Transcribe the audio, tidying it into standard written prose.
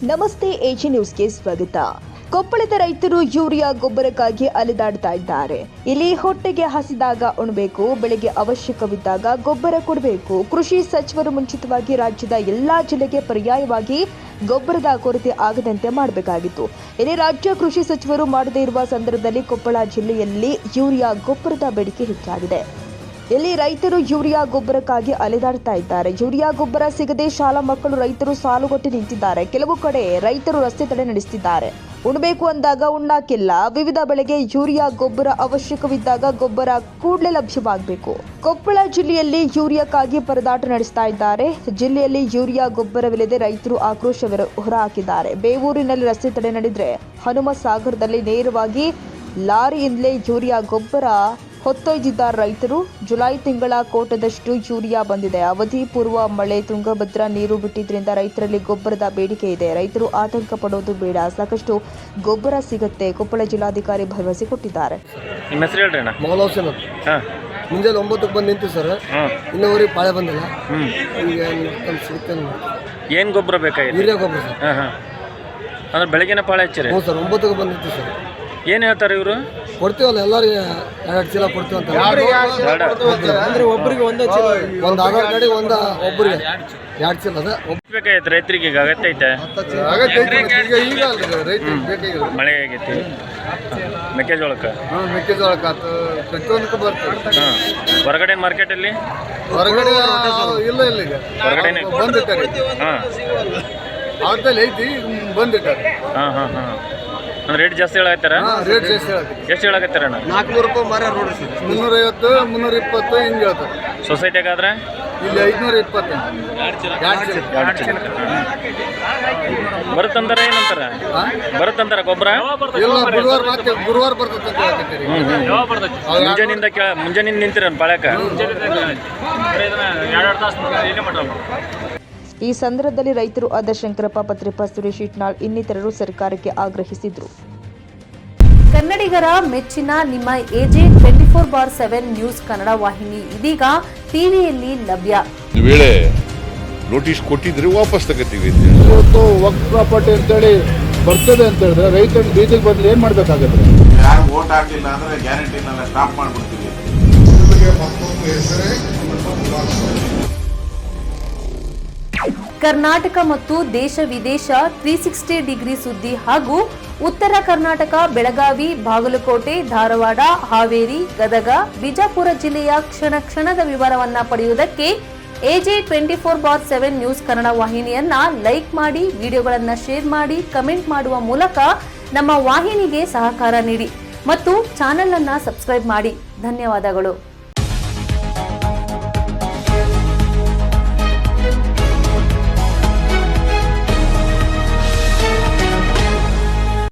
ನಮಸ್ತೆ ಎಜಿ ನ್ಯೂಸ್ಗೆ ಸ್ವಾಗತ. ಕೊಪ್ಪಳದ ರೈತರು ಯೂರಿಯಾ ಗೊಬ್ಬರಕ್ಕಾಗಿ ಅಲೆದಾಡ್ತಾ ಇದ್ದಾರೆ. ಇಲ್ಲಿ ಹೊಟ್ಟೆಗೆ ಹಸಿದಾಗ ಉಣಬೇಕು, ಬೆಳೆಗೆ ಅವಶ್ಯಕವಿದ್ದಾಗ ಗೊಬ್ಬರ ಕೊಡಬೇಕು. ಕೃಷಿ ಸಚಿವರು ಮುಂಚಿತವಾಗಿ ರಾಜ್ಯದ ಎಲ್ಲಾ ಜಿಲ್ಲೆಗೆ ಪರ್ಯಾಯವಾಗಿ ಗೊಬ್ಬರದ ಕೊರತೆ ಆಗದಂತೆ ಮಾಡಬೇಕಾಗಿತ್ತು. ಇಲ್ಲಿ ರಾಜ್ಯ ಕೃಷಿ ಸಚಿವರು ಮಾಡದೇ ಇರುವ ಸಂದರ್ಭದಲ್ಲಿ ಕೊಪ್ಪಳ ಜಿಲ್ಲೆಯಲ್ಲಿ ಯೂರಿಯಾ ಗೊಬ್ಬರದ ಬೇಡಿಕೆ ಹೆಚ್ಚಾಗಿದೆ. ಇಲ್ಲಿ ರೈತರು ಯೂರಿಯಾ ಗೊಬ್ಬರಕ್ಕಾಗಿ ಅಲೆದಾಡ್ತಾ ಇದ್ದಾರೆ. ಯೂರಿಯಾ ಗೊಬ್ಬರ ಸಿಗದೆ ಶಾಲಾ ಮಕ್ಕಳು ರೈತರು ಸಾಲುಗಟ್ಟಿ ನಿಂತಿದ್ದಾರೆ. ಕೆಲವು ಕಡೆ ರೈತರು ರಸ್ತೆ ತಡೆ ನಡೆಸುತ್ತಿದ್ದಾರೆ. ಉಣಬೇಕು ಅಂದಾಗ ಉಣ್ಣಾಕಿಲ್ಲ. ವಿವಿಧ ಬೆಳೆಗೆ ಯೂರಿಯಾ ಗೊಬ್ಬರ ಅವಶ್ಯಕವಿದ್ದಾಗ ಗೊಬ್ಬರ ಕೂಡಲೇ ಲಭ್ಯವಾಗಬೇಕು. ಕೊಪ್ಪಳ ಜಿಲ್ಲೆಯಲ್ಲಿ ಯೂರಿಯಾಕ್ಕಾಗಿ ಪರದಾಟ ನಡೆಸ್ತಾ ಇದ್ದಾರೆ. ಜಿಲ್ಲೆಯಲ್ಲಿ ಯೂರಿಯಾ ಗೊಬ್ಬರವಿಲ್ಲದೆ ರೈತರು ಆಕ್ರೋಶ ಹೊರಹಾಕಿದ್ದಾರೆ. ಬೇವೂರಿನಲ್ಲಿ ರಸ್ತೆ ತಡೆ ನಡೆದರೆ ಹನುಮಸಾಗರದಲ್ಲಿ ನೇರವಾಗಿ ಲಾರಿಯಿಂದಲೇ ಯೂರಿಯಾ ಗೊಬ್ಬರ ಹೊತ್ತೊಯ್ದಿದ್ದಾರೆ ರೈತರು. ಜುಲೈ ತಿಂಗಳ ಕೋಟದಷ್ಟು ಯೂರಿಯಾ ಬಂದಿದೆ. ಅವಧಿ ಪೂರ್ವ ಮಳೆ, ತುಂಗಭದ್ರಾ ನೀರು ಬಿಟ್ಟಿದ್ರಿಂದ ರೈತರಲ್ಲಿ ಗೊಬ್ಬರದ ಬೇಡಿಕೆ ಇದೆ. ರೈತರು ಆತಂಕ ಪಡೋದು ಬೇಡ, ಸಾಕಷ್ಟು ಗೊಬ್ಬರ ಸಿಗುತ್ತೆ. ಕೊಪ್ಪಳ ಜಿಲ್ಲಾಧಿಕಾರಿ ಭರವಸೆ ಕೊಟ್ಟಿದ್ದಾರೆ. ನಿಮ್ಮ ಹೆಸರು ಹೇಳ್ರಿ ಅಣ್ಣ. ಮೌಲೌಸೇನ ಮುಂಜಾನೆ 9ಕ್ಕೆ ಬಂದು ನಿಂತು ಸರ್, ಇನ್ನೂವರೆಗೆ ಪಾಳೆ ಬಂದಿಲ್ಲ. ಏನು ಗೊಬ್ಬರ ಬೇಕಾಗಿದೆ? ಯೂರಿಯಾ ಗೊಬ್ಬರ ಸರ್. ಅಂದ್ರೆ ಬೆಳಗಿನ ಪಾಳೆ ಹಚ್ಚಿರಿ? ಹ್ಞೂ ಸರ್, 9ಕ್ಕೆ ಬಂದು ನಿಂತು ಸರ್. ಏನು ಹೇಳ್ತಾರೆ ಇವರು? ಕೊಡ್ತೀವಲ್ಲ ಎಲ್ಲರಿಗೆ 2 ಚೀಲ ಕೊಡ್ತೀವಿ ಅಂತ. ಅಂದ್ರೆ ಒಬ್ಬರಿಗೆ ಒಂದೇ ಚೀಲ, ಒಂದು ಆಧಾರ್ ಕಾರ್ಡಿಗೆ ಒಬ್ಬರಿಗೆ 2 ಚೀಲ ಅದ. ಬೇಕಾಗೈತೆ ರೈತರಿಗೆ, ಈಗ ಅಗತ್ಯ ಐತೆ? ಮಳೆ ಆಗೈತಿ, ಮೆಕ್ಕೆಜೋಳಕ್ಕೆ ಆಯ್ತು, ಪ್ರತಿಯೊಂದಕ್ಕೂ ಬರ್ತದೆ. ಹೊರಗಡೆ ಮಾರ್ಕೆಟಲ್ಲಿ ಹೊರಗಡೆ ಇಲ್ಲ, ಈಗ ಹೊರಗಡೆ ಬಂದಿಟ್ಟಾರೆ. ಅವತ್ತಲ್ಲಿ ಐತಿ ಬಂದಿಟ್ಟಾರೆ. ಅಂದ್ರೆ ರೇಟ್ ಜಾಸ್ತಿ ಹೇಳತ್ತಾರ? ರೇಟ್ ಜಾಸ್ತಿ ಹೇಳತ್ತೆ. ಎಷ್ಟು ಹೇಳಕತ್ತಾರ ಅಣ್ಣ? 400 ರೂಪಾಯಿ ಮಾರ ನೋಡ್ರಿ ಸರ್. 350, 320 ಹಿಂಗೆ ಹೇಳ್ತಾರೆ. ಸೊಸೈಟಿಗಾದ್ರೆ ಇಲ್ಲಿ 520. 2 ಚೀಲ ಬರುತ್ತಂತಾರ? ಏನಂತಾರ ಬರುತ್ತಂತಾರ ಗೊಬ್ಬರ? ಇಲ್ಲ, ಗುರುವಾರ ಬರ್ತದೆ ಅಂತ ಹೇಳ್ತಾರೆ. ಮುಂಜಾನಿಂದ ನಿಂತಿರ ಪಾಳ್ಯಾಕ? ಈ ಸಂದರ್ಭದಲ್ಲಿ ರೈತರು ಆದ ಶಂಕರಪ್ಪ, ಪತ್ರಿಪ್ಪ, ಸುರೇಶ್ ಇಟ್ನಾಳ್ ಇನ್ನಿತರರು ಸರ್ಕಾರಕ್ಕೆ ಆಗ್ರಹಿಸಿದರು. ಕನ್ನಡಿಗರ ಮೆಚ್ಚಿನ ನಿಮ್ಮ ಎಜೆ 24/7 ನ್ಯೂಸ್ ಕನ್ನಡ ವಾಹಿನಿ ಇದೀಗ ಟಿವಿಯಲ್ಲಿ ಲಭ್ಯ. ವೇಳೆ ನೋಟಿಸ್ ಕೊಟ್ಟಿದ್ರೆ ವಾಪಸ್ ತಗೋತೀವಿ. ಇವತ್ತು ವಕ್ಫ್ ಪ್ರಾಪರ್ಟಿ ಅಂತೇಳಿ ಬರ್ತದೆ ಅಂತ ಹೇಳಿದ್ರೆ ರೈತರು ಬೀದಿಗೆ ಬದಲು ಏನ್ ಮಾಡ್ಬೇಕಾಗತ್ತೆ? ಯಾರು ವೋಟ್ ಹಾಕಿಲ್ಲ ಅಂದ್ರೆ ಗ್ಯಾರಂಟಿನೆಲ್ಲ ಸ್ಟಾಪ್ ಮಾಡ್ಬಿಡ್ತೀವಿ. ಕರ್ನಾಟಕ ಮತ್ತು ದೇಶ ವಿದೇಶ 360 ಡಿಗ್ರಿ ಸುದ್ದಿ ಹಾಗೂ ಉತ್ತರ ಕರ್ನಾಟಕ, ಬೆಳಗಾವಿ, ಬಾಗಲಕೋಟೆ, ಧಾರವಾಡ, ಹಾವೇರಿ, ಗದಗ, ಬಿಜಾಪುರ ಜಿಲ್ಲೆಯ ಕ್ಷಣ ಕ್ಷಣದ ವಿವರವನ್ನ ಪಡೆಯುವುದಕ್ಕೆ ಎಜೆ 24/7 ನ್ಯೂಸ್ ಕನ್ನಡ ವಾಹಿನಿಯನ್ನ ಲೈಕ್ ಮಾಡಿ, ವಿಡಿಯೋಗಳನ್ನ ಶೇರ್ ಮಾಡಿ, ಕಮೆಂಟ್ ಮಾಡುವ ಮೂಲಕ ನಮ್ಮ ವಾಹಿನಿಗೆ ಸಹಕಾರ ನೀಡಿ ಮತ್ತು ಚಾನೆಲ್ ಅನ್ನ ಸಬ್ಸ್ಕ್ರೈಬ್ ಮಾಡಿ. ಧನ್ಯವಾದಗಳು.